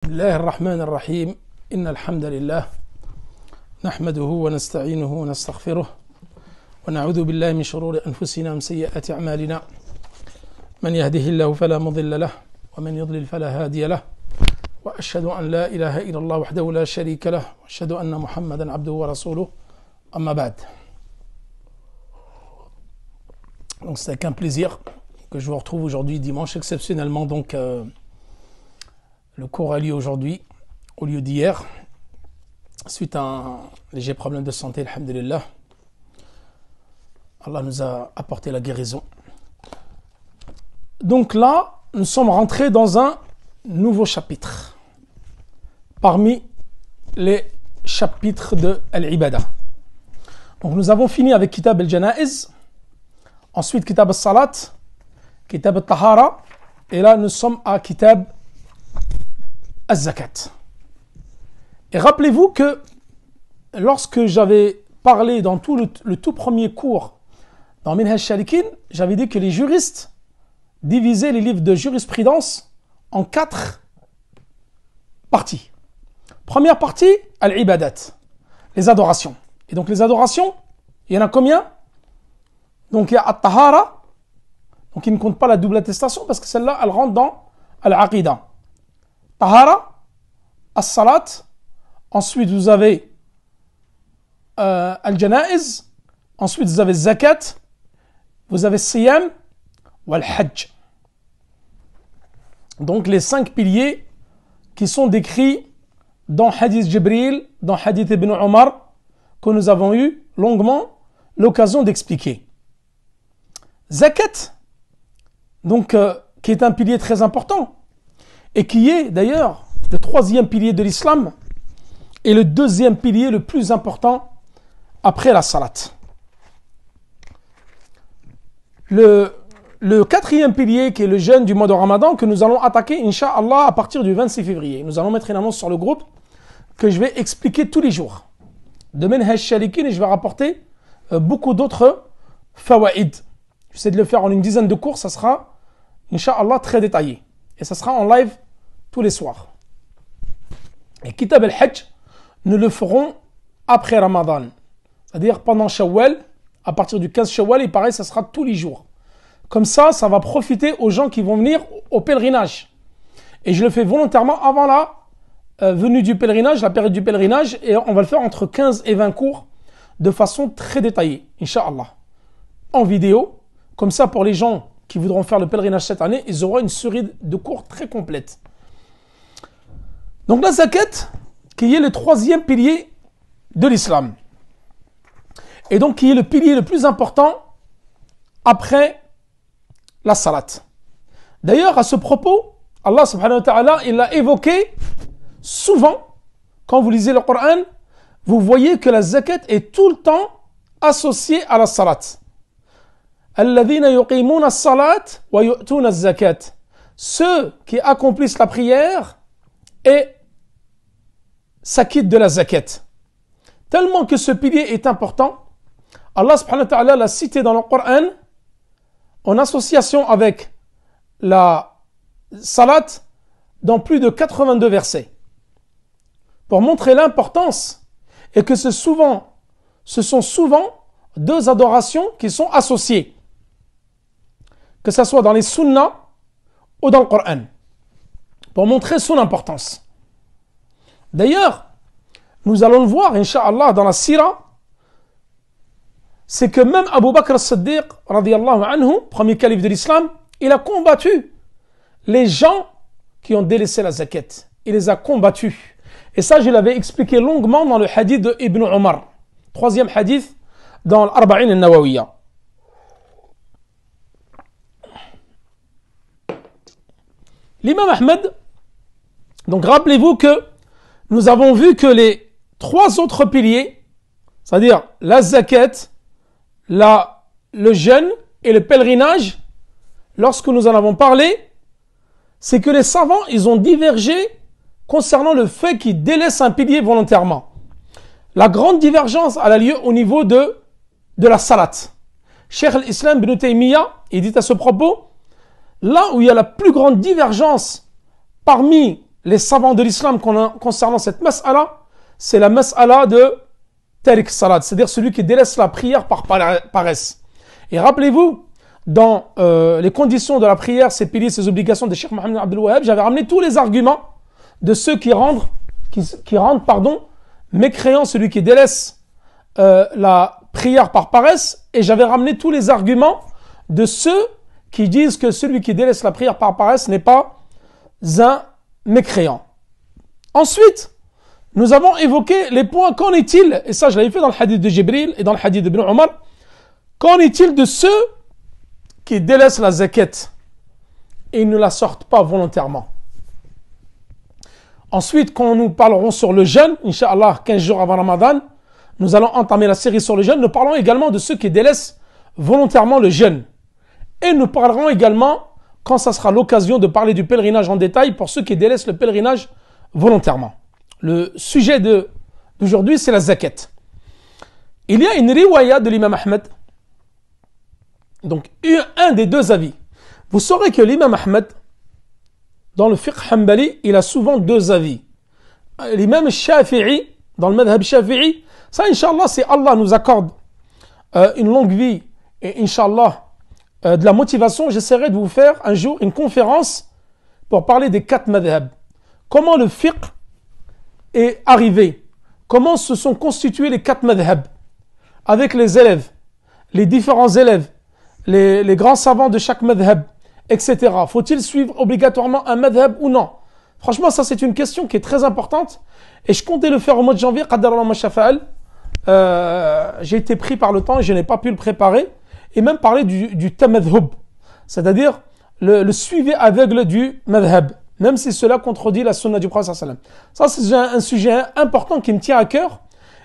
بسم الله الرحمن الرحيم إن الحمد لله نحمده ونستعينه ونستغفره ونعوذ بالله من شرور أنفسنا ومن سيئات أعمالنا من يهده الله فلا مضل له ومن يضلل فلا هادي له وأشهد أن لا إله إلا الله وحده لا شريك له وأشهد أن محمدا عبده ورسوله أما بعد. Donc c'est avec un plaisir que je vous retrouve aujourd'hui dimanche exceptionnellement. Donc le cours a lieu aujourd'hui au lieu d'hier suite à un léger problème de santé, alhamdulillah. Allah nous a apporté la guérison. Donc là, nous sommes rentrés dans un nouveau chapitre parmi les chapitres de Al-Ibada. Donc nous avons fini avec Kitab al-Janaiz, ensuite Kitab al-Salat, Kitab al-Tahara, et là nous sommes à Kitab al-Zakat. Et rappelez-vous que lorsque j'avais parlé dans tout le tout premier cours dans Minhaj Shalikin, j'avais dit que les juristes divisaient les livres de jurisprudence en 4 parties. Première partie, al-ibadat, les adorations. Et donc les adorations, il y en a combien? Donc il y a at-tahara, donc il ne compte pas la double attestation parce que celle-là, elle rentre dans al-aqida. Tahara, as-salat, ensuite vous avez al-janaiz, ensuite vous avez zakat, vous avez siyam ou al-hajj. Donc les 5 piliers qui sont décrits dans Hadith Jibril, dans Hadith Ibn Omar, que nous avons eu longuement l'occasion d'expliquer. Zakat, donc qui est un pilier très important et qui est d'ailleurs le 3e pilier de l'islam et le 2e pilier le plus important après la salat. Le 4e pilier qui est le jeûne du mois de Ramadan que nous allons attaquer Inch'Allah à partir du 26 février. Nous allons mettre une annonce sur le groupe que je vais expliquer tous les jours de Minhaj Shalikin et je vais rapporter beaucoup d'autres fawaïd. J'essaie de le faire en une dizaine de cours, ça sera Inch'Allah très détaillé. Et ça sera en live tous les soirs. Et Kitab al-Hajj, nous le ferons après Ramadan. C'est-à-dire pendant Shawwal, à partir du 15 Shawwal, il paraît ça sera tous les jours. Comme ça, ça va profiter aux gens qui vont venir au pèlerinage. Et je le fais volontairement avant la venue du pèlerinage, la période du pèlerinage, et on va le faire entre 15 et 20 cours de façon très détaillée, Inch'Allah. En vidéo, comme ça pour les gens qui voudront faire le pèlerinage cette année, ils auront une série de cours très complète. Donc la zakat, qui est le 3e pilier de l'islam. Et donc qui est le pilier le plus important après la salat. D'ailleurs, à ce propos, Allah subhanahu wa ta'ala, il l'a évoqué souvent. Quand vous lisez le Coran, vous voyez que la zakat est tout le temps associée à la salat. Alladhina yuqimuna as-salat wa yu'tuna az-zakat. Ceux qui accomplissent la prière et s'acquittent de la zakat. Tellement que ce pilier est important, Allah subhanahu wa ta'ala l'a cité dans le Coran en association avec la salat dans plus de 82 versets. Pour montrer l'importance et que ce sont souvent 2 adorations qui sont associées. Que ce soit dans les sunnas ou dans le Coran. Pour montrer son importance. D'ailleurs, nous allons le voir, Inch'Allah, dans la Sira, c'est que même Abu Bakr as-Siddiq, radiyallahu anhu, premier calife de l'islam, il a combattu les gens qui ont délaissé la zakat. Il les a combattus. Et ça, je l'avais expliqué longuement dans le hadith de Ibn Omar. 3e hadith dans l'Arba'in al-Nawawiyya. L'imam Ahmed, donc rappelez-vous que nous avons vu que les 3 autres piliers, c'est-à-dire la zakat, le jeûne et le pèlerinage, lorsque nous en avons parlé, c'est que les savants, ils ont divergé concernant le fait qu'ils délaissent un pilier volontairement. La grande divergence a lieu au niveau de la salat. Cheikh al-Islam ibn Taymiyyah, il dit à ce propos, là où il y a la plus grande divergence parmi les savants de l'islam concernant cette mas'ala, c'est la mas'ala de Tariq Salat, c'est-à-dire celui qui délaisse la prière par paresse. Et rappelez-vous, dans les conditions de la prière, ses piliers, ses obligations de Cheikh Mohammed Abdel Wahhab, j'avais ramené tous les arguments de ceux qui rendent mécréant celui qui délaisse la prière par paresse, et j'avais ramené tous les arguments de ceux qui disent que celui qui délaisse la prière par paresse n'est pas un mécréant. Ensuite, nous avons évoqué les points. Qu'en est-il, et ça je l'avais fait dans le hadith de Jibril et dans le hadith de Ibn Omar, qu'en est-il de ceux qui délaissent la zakat et ne la sortent pas volontairement? Ensuite, quand nous parlerons sur le jeûne, Inch'Allah, 15 jours avant Ramadan, nous allons entamer la série sur le jeûne. Nous parlerons également de ceux qui délaissent volontairement le jeûne. Et nous parlerons également, quand ça sera l'occasion de parler du pèlerinage en détail, pour ceux qui délaissent le pèlerinage volontairement. Le sujet d'aujourd'hui, c'est la zakat. Il y a une riwaya de l'imam Ahmed, donc un des deux avis. Vous saurez que l'imam Ahmed, dans le fiqh hanbali, il a souvent deux avis. L'imam Shafi'i, dans le madhab Shafi'i, ça, Inch'Allah, si Allah nous accorde une longue vie et Inch'Allah de la motivation, j'essaierai de vous faire un jour une conférence pour parler des 4 madhab. Comment le fiqh est arrivé, comment se sont constitués les 4 madhab, avec les élèves, les différents élèves, les grands savants de chaque madhab, etc. Faut-il suivre obligatoirement un madhab ou non? Franchement, ça c'est une question qui est très importante et je comptais le faire au mois de janvier. J'ai été pris par le temps et je n'ai pas pu le préparer, et même parler du tamadhub, c'est-à-dire le suivi aveugle du madhab, même si cela contredit la sunna du prophète sallam. Ça c'est un sujet important qui me tient à cœur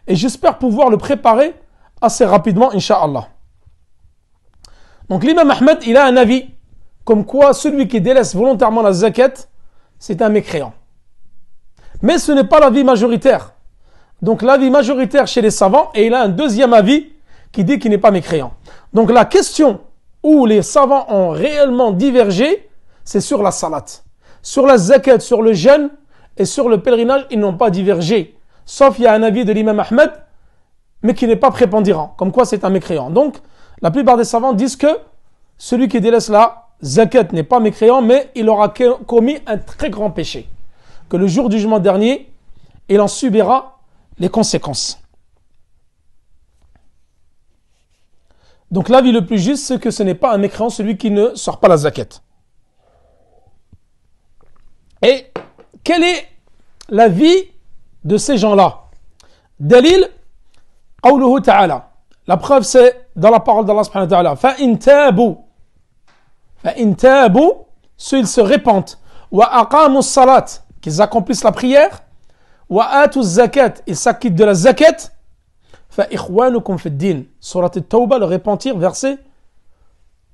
et j'espère pouvoir le préparer assez rapidement, Inch'Allah. Donc l'imam Ahmed, il a un avis comme quoi celui qui délaisse volontairement la zakat, c'est un mécréant. Mais ce n'est pas l'avis majoritaire. Donc l'avis majoritaire chez les savants, et il a un deuxième avis qui dit qu'il n'est pas mécréant. Donc la question où les savants ont réellement divergé, c'est sur la salat. Sur la zakat, sur le jeûne et sur le pèlerinage, ils n'ont pas divergé. Sauf il y a un avis de l'imam Ahmed, mais qui n'est pas prépondérant, comme quoi c'est un mécréant. Donc la plupart des savants disent que celui qui délaisse la zakat n'est pas mécréant, mais il aura commis un très grand péché. Que le jour du jugement dernier, il en subira les conséquences. Donc l'avis le plus juste, c'est que ce n'est pas un mécréant celui qui ne sort pas la zakat. Et quel est l'avis de ces gens-là? Dalil, qawluhu ta'ala. La preuve, c'est dans la parole d'Allah subhanahu wa ta'ala. Fa'in tabu, ceux ils se repentent. Wa aqamu salat, qu'ils accomplissent la prière. Wa atu zakat, ils s'acquittent de la zakat. Fa ikhwanukum fi din. Surat al-Tawbah, le repentir, verset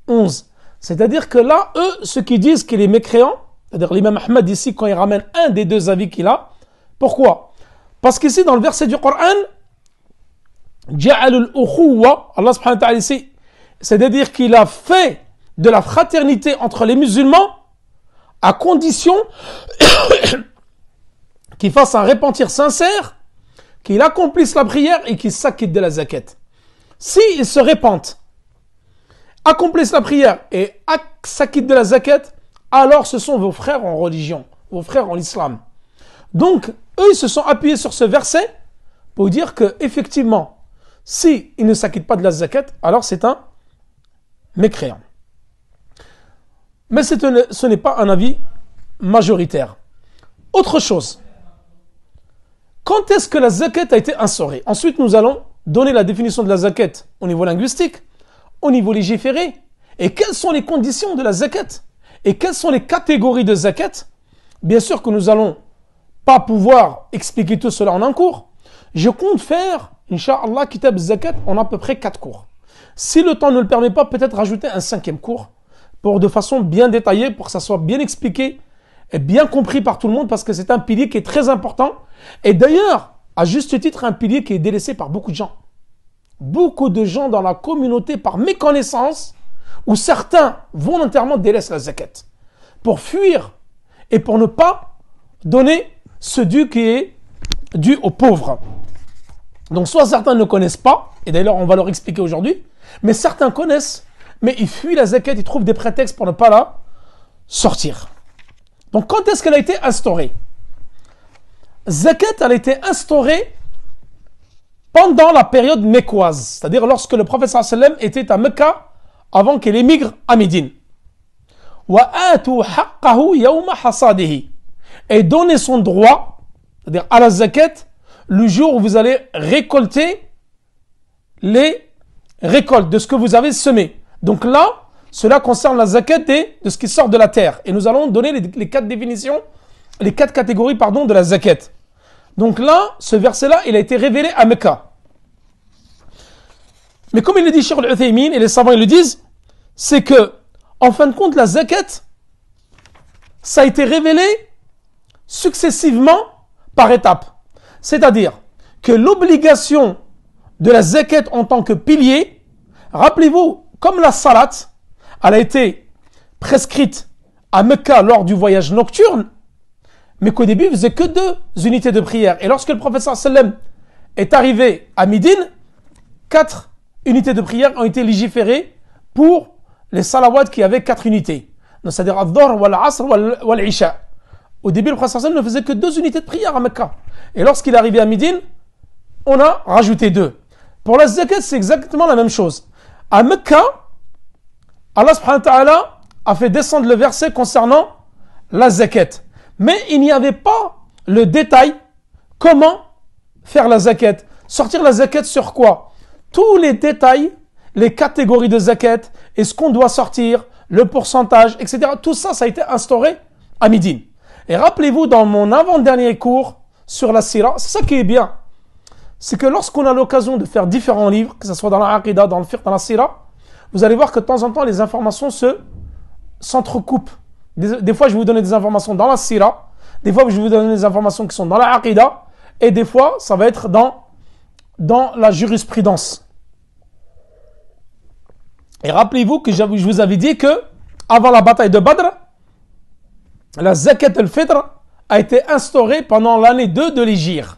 11. C'est-à-dire que là, eux, ceux qui disent qu'il est mécréant, c'est-à-dire l'imam Ahmed ici, quand il ramène un des deux avis qu'il a, pourquoi? Parce qu'ici, dans le verset du Coran, Ja'alul ukhuwa, Allah subhanahu wa ta'ala ici, c'est-à-dire qu'il a fait de la fraternité entre les musulmans à condition qu'il fasse un repentir sincère, qu'il accomplisse la prière et qu'il s'acquitte de la zakat. S'ils se repentent, accomplissent la prière et s'acquittent de la zakat, alors ce sont vos frères en religion, vos frères en islam. Donc, eux, ils se sont appuyés sur ce verset pour dire que effectivement, si il ne s'acquitte pas de la zakat, alors c'est un mécréant. Mais ce n'est pas un avis majoritaire. Autre chose. Quand est-ce que la zakat a été instaurée? Ensuite, nous allons donner la définition de la zakat au niveau linguistique, au niveau légiféré, et quelles sont les conditions de la zakat, et quelles sont les catégories de zakat. Bien sûr que nous n'allons pas pouvoir expliquer tout cela en un cours. Je compte faire, Inch'Allah, Kitab Zakat en à peu près 4 cours. Si le temps ne le permet pas, peut-être rajouter un 5e cours, pour de façon bien détaillée, pour que ça soit bien expliqué et bien compris par tout le monde, parce que c'est un pilier qui est très important. Et d'ailleurs, à juste titre, un pilier qui est délaissé par beaucoup de gens. Beaucoup de gens dans la communauté, par méconnaissance, où certains volontairement délaissent la zakat, pour fuir et pour ne pas donner ce dû qui est dû aux pauvres. Donc soit certains ne connaissent pas, et d'ailleurs on va leur expliquer aujourd'hui, mais certains connaissent, mais ils fuient la zakat, ils trouvent des prétextes pour ne pas la sortir. Donc quand est-ce qu'elle a été instaurée? Zakat, elle a été instaurée pendant la période mécoise, c'est-à-dire lorsque le prophète sallallahu alayhi wa sallam était à Mecca avant qu'il émigre à Médine. وَآتُوا حَقَّهُ يَوْمَ حَصَادِهِ. Et donnez son droit, c'est-à-dire à la zakat, le jour où vous allez récolter les récoltes de ce que vous avez semé. Donc là, cela concerne la zakat de ce qui sort de la terre. Et nous allons donner les quatre définitions, les quatre catégories, pardon, de la zakat. Donc là, ce verset-là, il a été révélé à Mecca. Mais comme il le dit Cheikh Al-Uthaymin, et les savants ils le disent, c'est que, en fin de compte, la zakat, ça a été révélé successivement par étapes. C'est-à-dire que l'obligation de la zakat en tant que pilier, rappelez-vous, comme la salat, elle a été prescrite à Mecca lors du voyage nocturne, mais qu'au début, il faisait que 2 unités de prière. Et lorsque le prophète sallallahu alayhi wa sallam est arrivé à Médine, 4 unités de prière ont été légiférées pour les salawats qui avaient 4 unités. C'est-à-dire al-Dhuhr, wal-Asr, wal-Isha. Au début, le prophète sallallahu alayhi wa sallam ne faisait que 2 unités de prière à Mecca. Et lorsqu'il est arrivé à Médine, on a rajouté 2. Pour la zakat, c'est exactement la même chose. À Mecca, Allah subhanahu wa ta'ala a fait descendre le verset concernant la zakat. Mais il n'y avait pas le détail comment faire la zakat. Sortir la zakat sur quoi? Tous les détails, les catégories de zakat, et ce qu'on doit sortir, le pourcentage, etc. Tout ça, ça a été instauré à Médine. Et rappelez-vous, dans mon avant-dernier cours sur la Sira, c'est ça qui est bien. C'est que lorsqu'on a l'occasion de faire différents livres, que ce soit dans la Aqidah, dans le Fiqh, dans la Sira, vous allez voir que de temps en temps, les informations s'entrecoupent. Des fois, je vais vous donner des informations dans la Sira, des fois, je vais vous donner des informations qui sont dans la Aqidah, et des fois, ça va être dans la jurisprudence. Et rappelez-vous que je vous avais dit que, avant la bataille de Badr, la zakat al-fitr a été instaurée pendant l'année 2 de l'Hégire.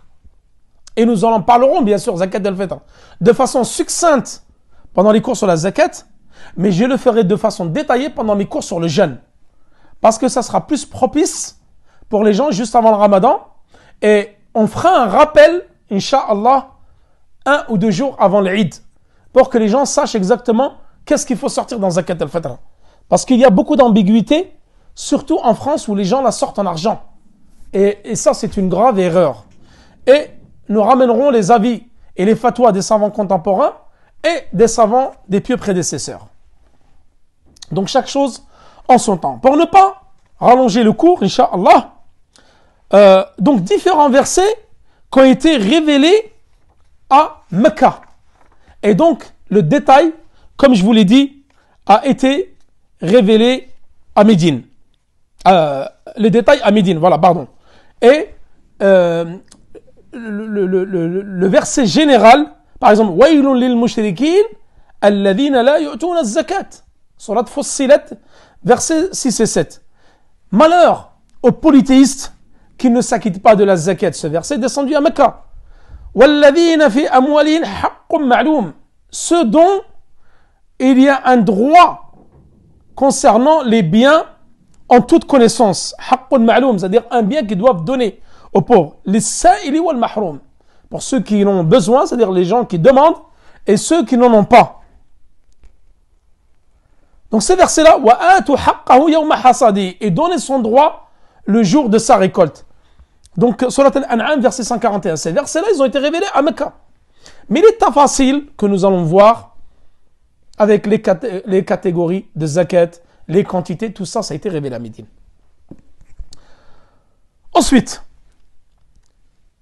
Et nous en parlerons, bien sûr, zakat al-fitr, de façon succincte pendant les cours sur la zakat, mais je le ferai de façon détaillée pendant mes cours sur le jeûne. Parce que ça sera plus propice pour les gens juste avant le ramadan. Et on fera un rappel, Inch'Allah, 1 ou 2 jours avant l'Eid, pour que les gens sachent exactement qu'est-ce qu'il faut sortir dans zakat al-fitr. Parce qu'il y a beaucoup d'ambiguïté, surtout en France où les gens la sortent en argent. Et ça, c'est une grave erreur. Et nous ramènerons les avis et les fatwas des savants contemporains et des savants des pieux prédécesseurs. Donc chaque chose en son temps. Pour ne pas rallonger le cours, Inch'Allah, donc différents versets qui ont été révélés à Mecca. Et donc le détail, comme je vous l'ai dit, a été révélé à Médine. Le détail à Médine, voilà, pardon. Et le verset général, par exemple, Waylun lil mushrikin alladhina la yu'tuna az-zakat. Surat Fussilat, versets 6 et 7. Malheur aux polythéistes qui ne s'acquittent pas de la zakat. Ce verset est descendu à Mecca. Walladhina fi amwalihim haqqun ma'lum. Ceux dont il y a un droit concernant les biens en toute connaissance. Haqqun ma'lum, c'est-à-dire un bien qu'ils doivent donner aux pauvres. Les sa'ili wal mahroum. Pour ceux qui en ont besoin, c'est-à-dire les gens qui demandent, et ceux qui n'en ont pas. Donc ces versets-là, وَآتُوا حَقَّهُ يَوْمَ حَصَادِهِ, et donner son droit le jour de sa récolte. Donc Surat Al-An'am, verset 141. Ces versets-là, ils ont été révélés à Mecca. Mais les tafasil que nous allons voir, avec les catégories de zakat, les quantités, tout ça, ça a été révélé à Médine. Ensuite,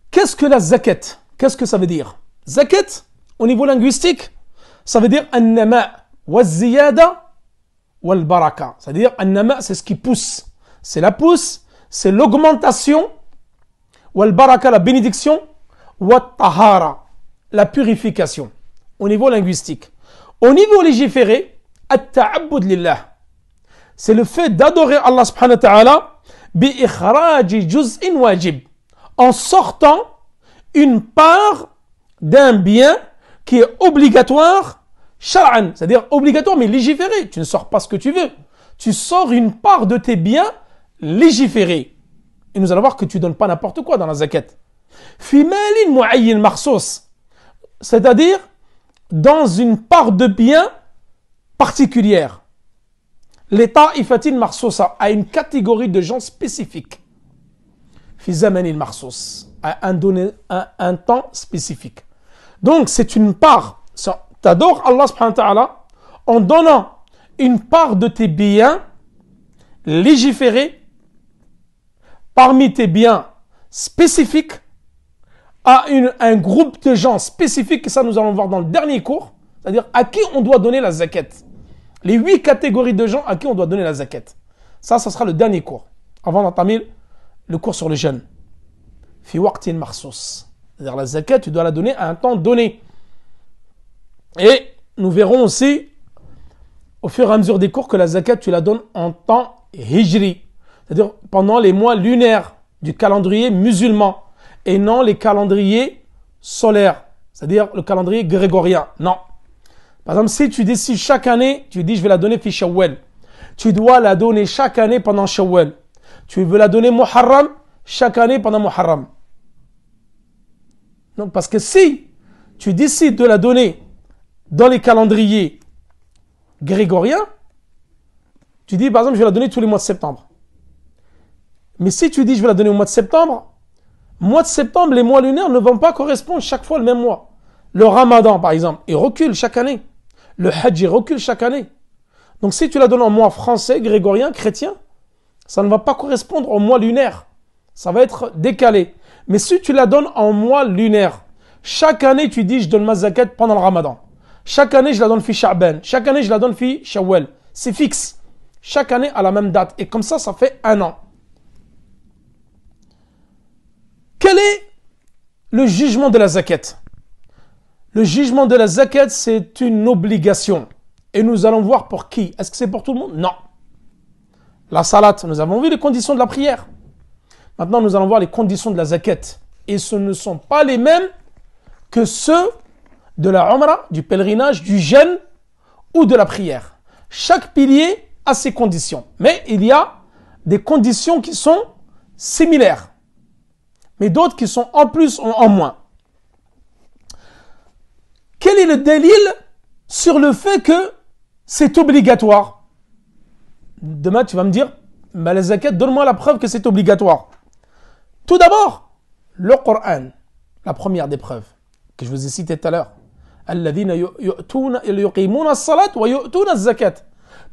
qu'est-ce que la zakat? Qu'est-ce que ça veut dire? Zakat, au niveau linguistique, ça veut dire an-nama wa ziyada wal baraka. C'est-à-dire an-nama, c'est ce qui pousse. C'est la pousse, c'est l'augmentation, wal baraka, la bénédiction, wa tahara, la purification. Au niveau linguistique. Au niveau légiféré, at-ta'abbud lillah. C'est le fait d'adorer Allah subhanahu wa ta'ala بإخراج جزء واجب, en sortant une part d'un bien qui est obligatoire, shar'an, c'est-à-dire obligatoire mais légiféré. Tu ne sors pas ce que tu veux. Tu sors une part de tes biens légiférés. Et nous allons voir que tu ne donnes pas n'importe quoi dans la zakat. Fi malin mu'ayyin makhsous, c'est-à-dire dans une part de biens particulière. L'État ifatin makhsousa a une catégorie de gens spécifiques. Fi zamanin makhsous, à un temps spécifique. Donc c'est une part. Tu adores Allah subhanahu wa ta'ala en donnant une part de tes biens légiférés parmi tes biens spécifiques à un groupe de gens spécifiques, et ça nous allons voir dans le dernier cours, c'est-à-dire à qui on doit donner la zakat. Les 8 catégories de gens à qui on doit donner la zakat. Ça sera le dernier cours, avant d'entamer le cours sur le jeûne. Fi waqtin makhsous. C'est-à-dire la zakat, tu dois la donner à un temps donné. Et nous verrons aussi, au fur et à mesure des cours, que la zakat, tu la donnes en temps hijri. C'est-à-dire pendant les mois lunaires du calendrier musulman. Et non les calendriers solaires. C'est-à-dire le calendrier grégorien. Non. Par exemple, si tu décides chaque année, tu dis je vais la donner fi Shawwal. Tu dois la donner chaque année pendant Shawwal. Tu veux la donner Muharram, chaque année pendant Muharram. Donc, parce que si tu décides de la donner dans les calendriers grégoriens, tu dis par exemple je vais la donner tous les mois de septembre. Mais si tu dis je vais la donner au mois de septembre, les mois lunaires ne vont pas correspondre chaque fois le même mois. Le Ramadan par exemple, il recule chaque année. Le Hajj, il recule chaque année. Donc si tu la donnes en mois français, grégorien, chrétien, ça ne va pas correspondre au mois lunaire. Ça va être décalé. Mais si tu la donnes en mois lunaire, chaque année tu dis je donne ma zakat pendant le Ramadan. Chaque année je la donne fi Sha'ban. Chaque année je la donne fi Shawwal. C'est fixe. Chaque année à la même date. Et comme ça fait un an. Quel est le jugement de la zakat? Le jugement de la zakat, c'est une obligation. Et nous allons voir pour qui. Est-ce que c'est pour tout le monde? Non. La salat, nous avons vu les conditions de la prière. Maintenant, nous allons voir les conditions de la zakat. Et ce ne sont pas les mêmes que ceux de la umrah, du pèlerinage, du jeûne ou de la prière. Chaque pilier a ses conditions. Mais il y a des conditions qui sont similaires. Mais d'autres qui sont en plus ou en moins. Quel est le délil sur le fait que c'est obligatoire? Demain, tu vas me dire, bah, la zakat, donne-moi la preuve que c'est obligatoire. Tout d'abord, le Coran, la première des preuves que je vous ai citée tout à l'heure.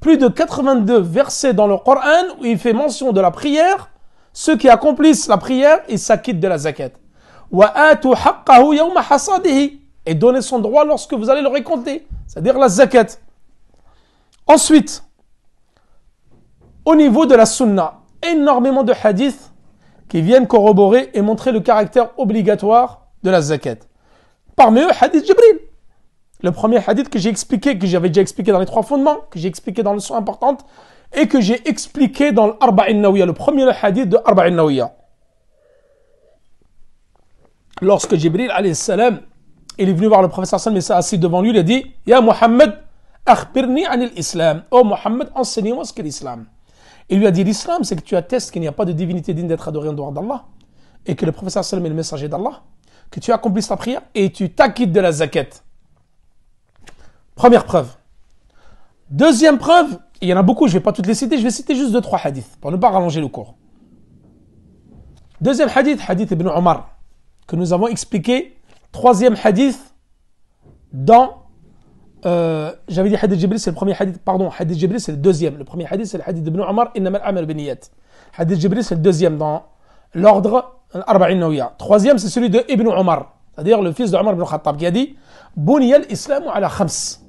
Plus de 82 versets dans le Coran où il fait mention de la prière. Ceux qui accomplissent la prière, ils s'acquittent de la zakat. Et donnez son droit lorsque vous allez le récolter, c'est-à-dire la zakat. Ensuite, au niveau de la sunna, énormément de hadiths qui viennent corroborer et montrer le caractère obligatoire de la zakat. Parmi eux, hadith Jibril. Le premier hadith que j'ai expliqué, que j'avais déjà expliqué dans les 3 fondements, que j'ai expliqué dans les leçons importantes, et que j'ai expliqué dans l'Arba'in Nawiyya, le premier hadith de Arba'in Nawiyya. Lorsque Jibril, alayhi salam, il est venu voir le professeur sallam, il s'est assis devant lui, il a dit « Ya Muhammad, akhbirni anil islam » « Oh Muhammad, enseignez-moi ce qu'est l'islam. » Il lui a dit « L'islam, c'est que tu attestes qu'il n'y a pas de divinité digne d'être adorée en dehors d'Allah, et que le professeur sallam est le messager d'Allah, que tu accomplisses ta prière, et tu t'acquittes de la zakat. » Première preuve. Deuxième preuve, il y en a beaucoup, je ne vais pas toutes les citer, je vais citer juste 2-3 hadiths, pour ne pas rallonger le cours. Deuxième hadith, hadith Ibn Omar, que nous avons expliqué. Troisième hadith, dans, j'avais dit hadith Jibril, c'est le premier hadith, pardon, hadith Jibril, c'est le deuxième. Le premier hadith, c'est le hadith d'Ibn Omar, innamal a'mal binniyat. Hadith Jibril, c'est le deuxième dans l'ordre Arba'in Nawiyya. Troisième, c'est celui de Ibn Omar, c'est-à-dire le fils de Omar ibn Khattab, qui a dit Buniyal islamu ala khams.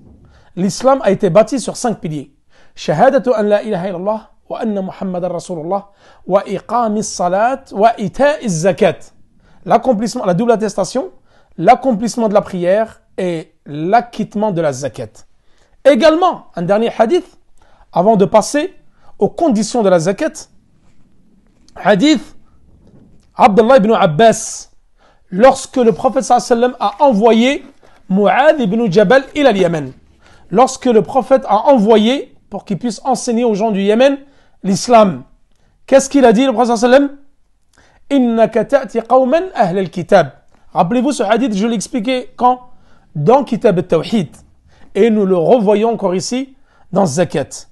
L'islam a été bâti sur 5 piliers. Shahadatu an la ilaha illallah wa anna Muhammadan Rasulullah wa iqamis salat wa ita'iz zakat. L'accomplissement, la double attestation, l'accomplissement de la prière et l'acquittement de la zakat. Également, un dernier hadith, avant de passer aux conditions de la zakat, Hadith Abdullah ibn Abbas, lorsque le prophète sallam a envoyé Mu'adh ibn Jabal ila al-Yaman. Lorsque le prophète a envoyé pour qu'il puisse enseigner aux gens du Yémen l'islam. Qu'est-ce qu'il a dit le prophète sallam? Innaka ta'ti qawman ahl al-kitab. Rappelez-vous ce hadith, je l'ai expliqué quand? Dans Kitab al-Tawhid. Et nous le revoyons encore ici dans Zakat.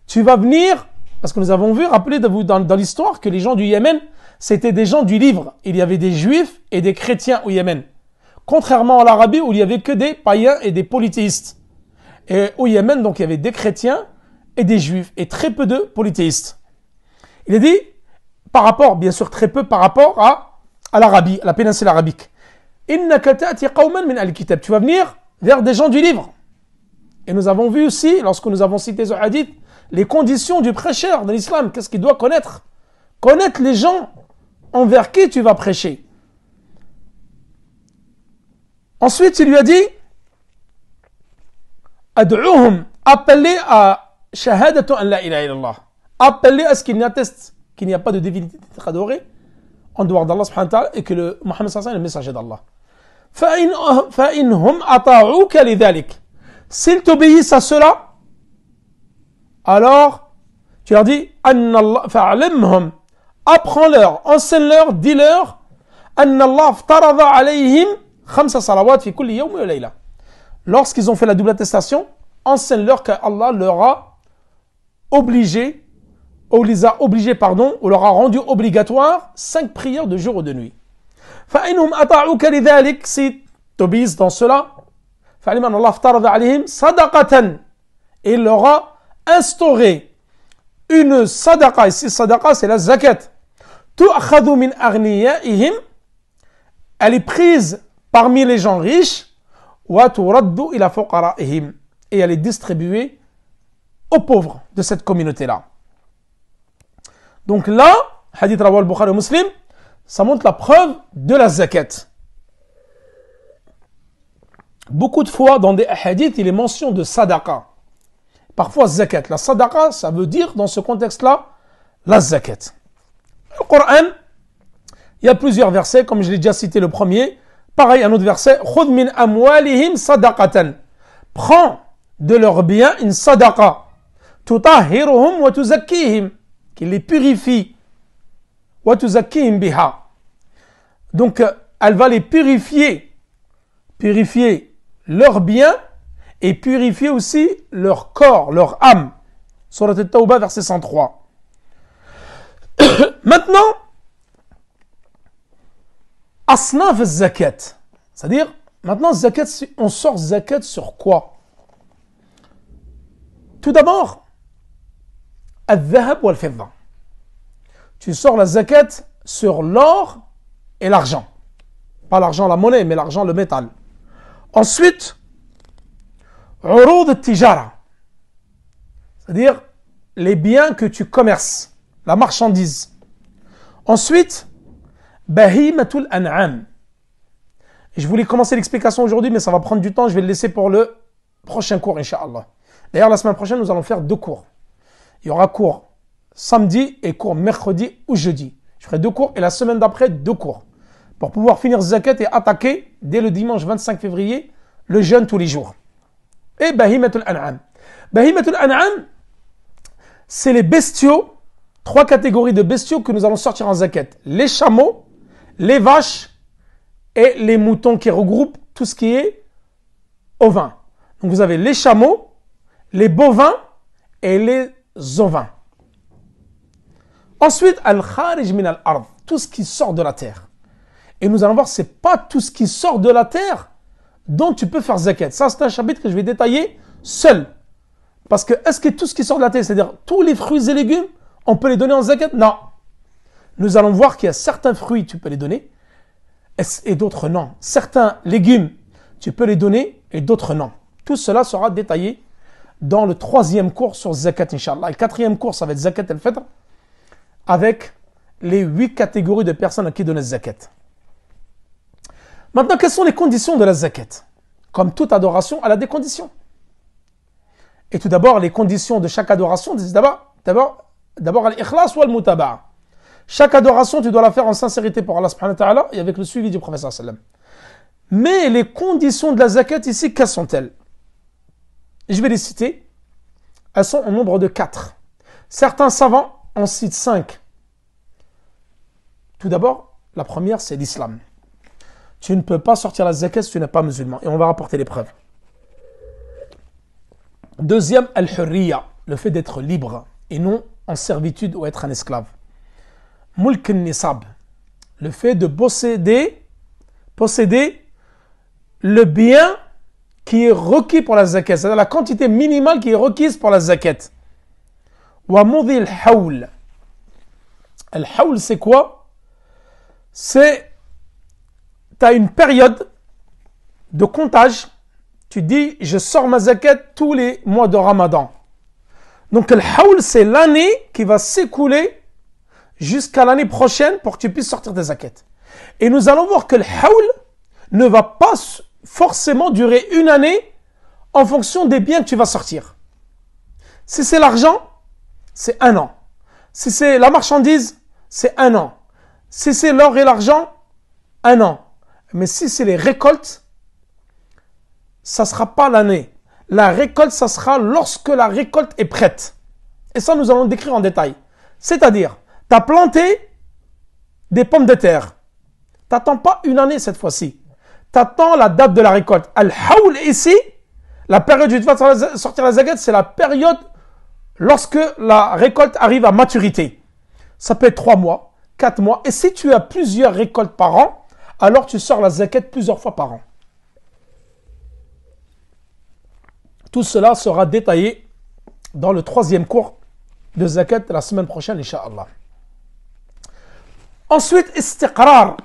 Tu vas venir, parce que nous avons vu, rappelez-vous dans l'histoire que les gens du Yémen, c'était des gens du livre. Il y avait des juifs et des chrétiens au Yémen. Contrairement à l'Arabie où il n'y avait que des païens et des polythéistes. Et au Yémen, donc, il y avait des chrétiens et des juifs et très peu de polythéistes. Il est dit, par rapport, bien sûr, très peu par rapport à l'Arabie, à la péninsule arabique. Innaka ta'ti qawman min al-kitab. Tu vas venir vers des gens du livre. Et nous avons vu aussi, lorsque nous avons cité ce hadith, les conditions du prêcheur de l'islam. Qu'est-ce qu'il doit connaître? Connaître les gens envers qui tu vas prêcher. Ensuite, il lui a dit Ad'uhum, appelez à shahadatu an la ilaha illallah. Appelez à ce qu'il n'atteste qu'il n'y a pas de divinité adorée en dehors d'Allah subhanahu wa ta'ala et que le Mohammed sallallahu alayhi wa sallam est le messager d'Allah. Fa'inhum ata'uka lidhalik. S'ils t'obéissent à cela, alors tu leur dis fa'alimhum, apprends-leur, enseigne-leur, dis-leur anna Allah ftarada alayhim khamsa salawat fi kulli yawm wa layla. Lorsqu'ils ont fait la double attestation, enseigne-leur qu'Allah leur a obligé, ou les a obligés, ou leur a rendu obligatoire 5 prières de jour ou de nuit. فَإِنْهُمْ أَطَعُوكَ لِذَلِكَ. Si t'obéissent dans cela, فَعَلِمَ أَنَّ اللَّهَ افترض عَلَيْهِمْ صَدَقَةً. Et il leur a instauré une sadaqa. Ici, sadaqa, c'est la zakat. تُؤْخَذُ مِنْ أَغْنِيَائِهِمْ. Elle est prise parmi les gens riches. وَتُرَدُّ إِلَى فُقَرَائِهِمْ. Et elle est distribuée aux pauvres de cette communauté-là. Donc là, hadith rawah al-Bukhari et Muslim, ça montre la preuve de la zakat. Beaucoup de fois dans des hadiths, il est mention de sadaqa. Parfois zakat. La sadaqa, ça veut dire dans ce contexte-là, la zakat. Le Coran, il y a plusieurs versets, comme je l'ai déjà cité le premier. Pareil, un autre verset, khudh min amwalihim sadaqatan. Prends de leurs biens une sadaqa. Tutahhiruhum wa tuzakkihim. Qui les purifie. Wa tuzakkihim biha. Donc, elle va les purifier. Purifier leurs biens et purifier aussi leur corps, leur âme. Surat al-Tawbah, verset 103. Maintenant, asnaf al-zakat. C'est-à-dire, maintenant, zakat, on sort zakat sur quoi? Tout d'abord, al-dhahab ou al-fidda. Tu sors la zakat sur l'or et l'argent. Pas l'argent, la monnaie, mais l'argent, le métal. Ensuite, urud al-tijara. C'est-à-dire, les biens que tu commerces, la marchandise. Ensuite, bahimatul an'am. Je voulais commencer l'explication aujourd'hui, mais ça va prendre du temps. Je vais le laisser pour le prochain cours, Inch'Allah. D'ailleurs, la semaine prochaine, nous allons faire 2 cours. Il y aura cours samedi et cours mercredi ou jeudi. Je ferai 2 cours et la semaine d'après, 2 cours. Pour pouvoir finir zakat et attaquer dès le dimanche 25 février, le jeûne tous les jours. Et bahimatul an'am. Bahimatul an'am, c'est les bestiaux, 3 catégories de bestiaux que nous allons sortir en zakat. Les chameaux, les vaches et les moutons qui regroupent tout ce qui est ovin. Donc vous avez les chameaux, les bovins et les ovins. Ensuite, al-kharij min al-ard, tout ce qui sort de la terre. Et nous allons voir, c'est pas tout ce qui sort de la terre dont tu peux faire zakat. Ça, c'est un chapitre que je vais détailler seul. Parce que, est-ce que tout ce qui sort de la terre, c'est-à-dire tous les fruits et légumes, on peut les donner en zakat? Non. Nous allons voir qu'il y a certains fruits, tu peux les donner, et d'autres non. Certains légumes, tu peux les donner, et d'autres non. Tout cela sera détaillé dans le 3e cours sur zakat, Inch'Allah. Le 4e cours, ça va être zakat al-fitr, avec les 8 catégories de personnes à qui donner zakat. Maintenant, quelles sont les conditions de la zakat? Comme toute adoration, elle a des conditions. Et tout d'abord, les conditions de chaque adoration, c'est d'abord al-ikhlas ou al-mutaba'a. Chaque adoration, tu dois la faire en sincérité pour Allah subhanahu wa ta'ala et avec le suivi du prophète sallallahu alayhi wa sallam. Mais les conditions de la zakat ici, quelles sont-elles? Je vais les citer. Elles sont au nombre de 4. Certains savants en citent 5. Tout d'abord, la première, c'est l'islam. Tu ne peux pas sortir la zakat si tu n'es pas musulman. Et on va rapporter les preuves. Deuxième, al-hurriya, le fait d'être libre et non en servitude ou être un esclave. Mulk nisab, le fait de posséder le bien qui est requis pour la zakat, c'est-à-dire la quantité minimale qui est requise pour la zakat. Wa mudhi al-hawl. Al-hawl, c'est quoi? C'est, tu as une période de comptage. Tu dis, je sors ma zakat tous les mois de Ramadan. Donc, le hawl, c'est l'année qui va s'écouler jusqu'à l'année prochaine pour que tu puisses sortir tes zakats. Et nous allons voir que le hawl ne va pas forcément durer une année en fonction des biens que tu vas sortir. Si c'est l'argent, c'est 1 an. Si c'est la marchandise, c'est 1 an. Si c'est l'or et l'argent, 1 an. Mais si c'est les récoltes, ça ne sera pas l'année. La récolte, ça sera lorsque la récolte est prête. Et ça, nous allons décrire en détail. C'est-à-dire, tu as planté des pommes de terre. Tu n'attends pas une année cette fois-ci. Tu attends la date de la récolte. Al-hawl ici, la période où tu vas sortir la zakat, c'est la période lorsque la récolte arrive à maturité. Ça peut être 3 mois, 4 mois. Et si tu as plusieurs récoltes par an, alors tu sors la zakat plusieurs fois par an. Tout cela sera détaillé dans le 3e cours de zakat la semaine prochaine, Inch'Allah. Ensuite, istiqrar.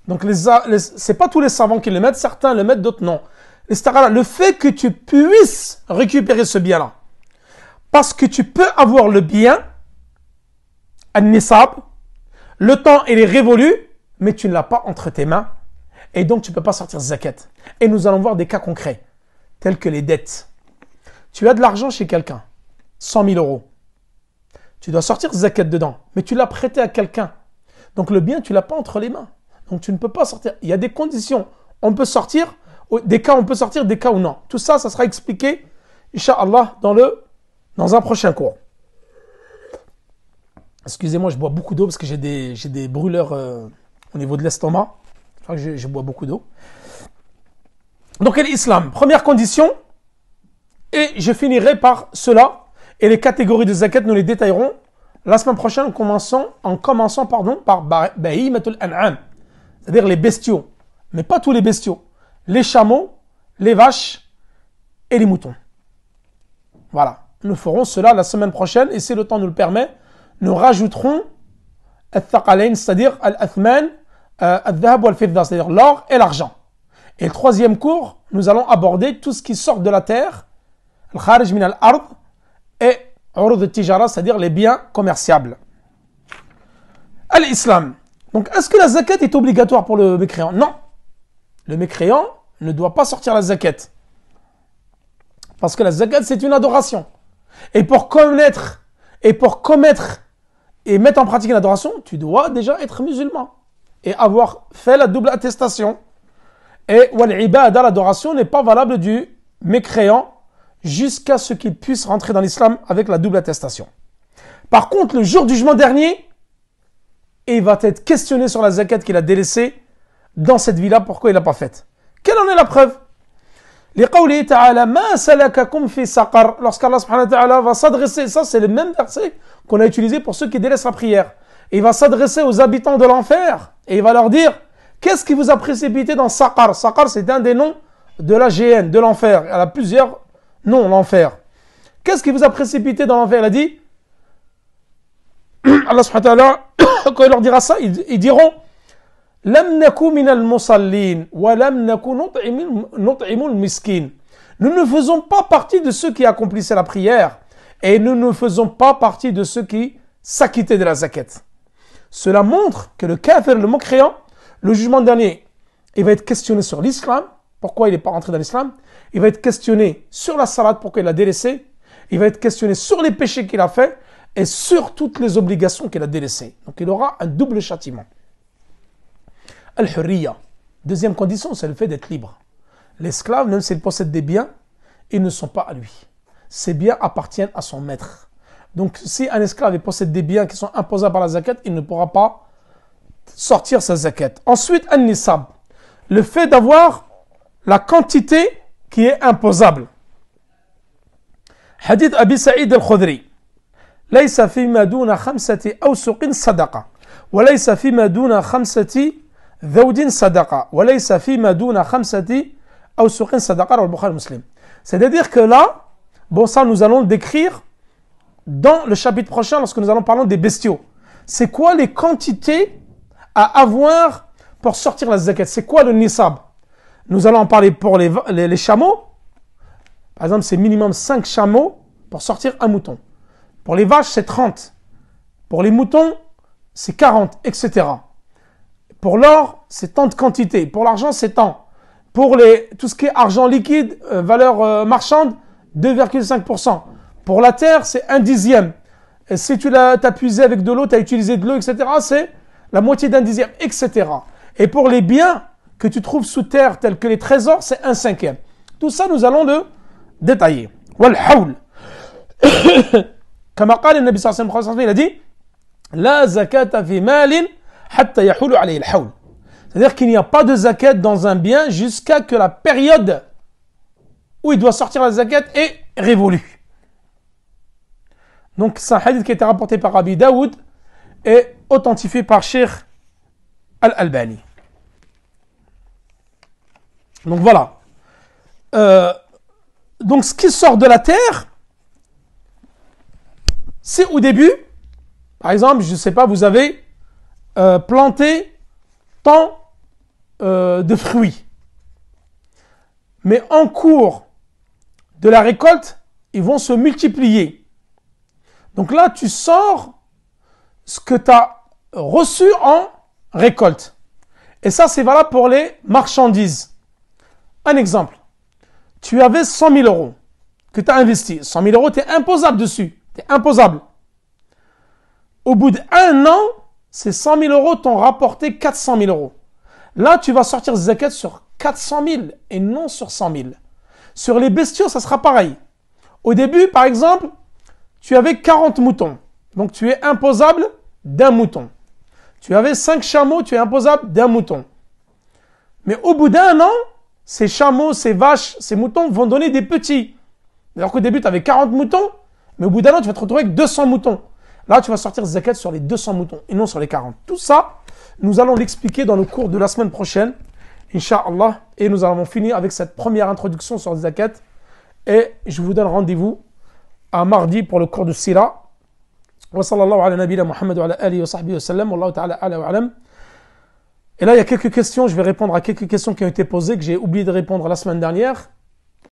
Donc, ce n'est pas tous les savants qui le mettent, certains le mettent, d'autres non. Istiqrar, le fait que tu puisses récupérer ce bien-là. Parce que tu peux avoir le bien, al-nisab, le temps il est révolu, mais tu ne l'as pas entre tes mains, et donc tu ne peux pas sortir zakat. Et nous allons voir des cas concrets, tels que les dettes. Tu as de l'argent chez quelqu'un, 100 000 euros. Tu dois sortir zakat dedans, mais tu l'as prêté à quelqu'un. Donc le bien, tu ne l'as pas entre les mains. Donc tu ne peux pas sortir. Il y a des conditions. On peut sortir, des cas on peut sortir, des cas où non. Tout ça, ça sera expliqué, Inch'Allah, dans un prochain cours. Excusez-moi, je bois beaucoup d'eau parce que j'ai des brûleurs au niveau de l'estomac. Je bois beaucoup d'eau. Donc l'islam, première condition. Et je finirai par cela. Et les catégories de zakat, nous les détaillerons la semaine prochaine en commençant par bahimatul an'am, c'est-à-dire les bestiaux. Mais pas tous les bestiaux. Les chameaux, les vaches et les moutons. Voilà. Nous ferons cela la semaine prochaine. Et si le temps nous le permet, nous rajouterons al-thaqalain, c'est-à-dire al-athman, al-dhahab ou al-fidda, c'est-à-dire l'or et l'argent. Et le 3e cours, nous allons aborder tout ce qui sort de la terre, al-kharij min al-ard, et urud al-tijara, c'est-à-dire les biens commerciables. L'islam. Donc, est-ce que la zakat est obligatoire pour le mécréant? Non. Le mécréant ne doit pas sortir la zakat. Parce que la zakat, c'est une adoration. Et pour commettre et mettre en pratique une adoration, tu dois déjà être musulman. Et avoir fait la double attestation. Et wal-ibada, l'adoration n'est pas valable du mécréant jusqu'à ce qu'il puisse rentrer dans l'islam avec la double attestation. Par contre, le jour du jugement dernier, il va être questionné sur la zakat qu'il a délaissée dans cette vie-là, pourquoi il ne l'a pas faite. Quelle en est la preuve? Lorsqu'Allah subhanahu wa ta'ala va s'adresser, ça c'est le même verset qu'on a utilisé pour ceux qui délaissent la prière. Et il va s'adresser aux habitants de l'enfer et il va leur dire, qu'est-ce qui vous a précipité dans Saqar? Saqar, c'est un des noms de la géhenne, de l'enfer. Elle a plusieurs noms, l'enfer. Qu'est-ce qui vous a précipité dans l'enfer? Il a dit, Allah subhanahu wa ta'ala, quand il leur dira ça, ils diront, Lam naku minal musallin wa lam naku nut'imul miskin. Nous ne faisons pas partie de ceux qui accomplissaient la prière et nous ne faisons pas partie de ceux qui s'acquittaient de la zakat. Cela montre que le kafir, le mécréant, le jugement dernier, il va être questionné sur l'islam, pourquoi il n'est pas rentré dans l'islam. Il va être questionné sur la salat, pourquoi il l'a délaissé. Il va être questionné sur les péchés qu'il a fait. et sur toutes les obligations qu'il a délaissées. Donc il aura un double châtiment. Al-Hurriya. Deuxième condition, c'est le fait d'être libre. L'esclave, même s'il possède des biens, ils ne sont pas à lui. Ces biens appartiennent à son maître. Donc si un esclave possède des biens qui sont imposables par la zakat, il ne pourra pas sortir sa zakat. Ensuite, An-Nisab. Le fait d'avoir la quantité qui est imposable. Hadith Abi Sa'id al-Khudri. ليس فيما دون 5 أوسق صدقة وليس فيما دون 5 ذود صدقة وليس فيما دون 5 أوسق صدقة رواه البخاري Muslim. C'est-à-dire que là, bon ça nous allons le décrire dans le chapitre prochain lorsque nous allons parler des bestiaux. C'est quoi les quantités à avoir pour sortir la zakat? C'est quoi le nisab? Nous allons en parler pour les chameaux. Par exemple, c'est minimum 5 chameaux pour sortir un mouton. Pour les vaches, c'est 30. Pour les moutons, c'est 40, etc. Pour l'or, c'est tant de quantité. Pour l'argent, c'est tant. Pour tout ce qui est argent liquide, valeur marchande, 2,5%. Pour la terre, c'est 1/10. Et si tu l'as puisé avec de l'eau, tu as utilisé de l'eau, etc., c'est la moitié d'1/10, etc. Et pour les biens que tu trouves sous terre, tels que les trésors, c'est 1/5. Tout ça, nous allons le détailler. Wal hawl. Comme قال النبي صلى الله عليه وسلم, il a dit La zakata fi malin hatta yahulu alayhi al-hawl. C'est-à-dire qu'il n'y a pas de zakat dans un bien jusqu'à que la période où il doit sortir la zakat est révolue. Donc c'est un hadith qui a été rapporté par Abi Daoud et authentifié par Cheikh Al-Albani. Donc voilà. Donc ce qui sort de la terre, c'est au début, par exemple, je ne sais pas, vous avez planté tant de fruits. Mais en cours de la récolte, ils vont se multiplier. Donc là, tu sors ce que tu as reçu en récolte. Et ça, c'est valable pour les marchandises. Un exemple. Tu avais 100 000 euros que tu as investi. 100 000 euros, tu es imposable dessus. Tu es imposable. Au bout d'1 an, ces 100 000 euros t'ont rapporté 400 000 euros. Là, tu vas sortir zakat sur 400 000 et non sur 100 000. Sur les bestiaux, ça sera pareil. Au début, par exemple, tu avais 40 moutons. Donc, tu es imposable d'un mouton. Tu avais 5 chameaux, tu es imposable d'un mouton. Mais au bout d'1 an, ces chameaux, ces vaches, ces moutons vont donner des petits. Alors qu'au début, tu avais 40 moutons, mais au bout d'1 an, tu vas te retrouver avec 200 moutons. Là, tu vas sortir zakat sur les 200 moutons et non sur les 40. Tout ça, nous allons l'expliquer dans le cours de la semaine prochaine, Inch'Allah. Et nous allons finir avec cette première introduction sur zakat. Et je vous donne rendez-vous à mardi pour le cours de Sira. Wa sallallahu ala nabina Muhammad wa ala alihi wa sahbihi wa sallam. Wallahu ta'ala ala wa alam. Et là, il y a quelques questions. Je vais répondre à quelques questions qui ont été posées, que j'ai oublié de répondre la semaine dernière.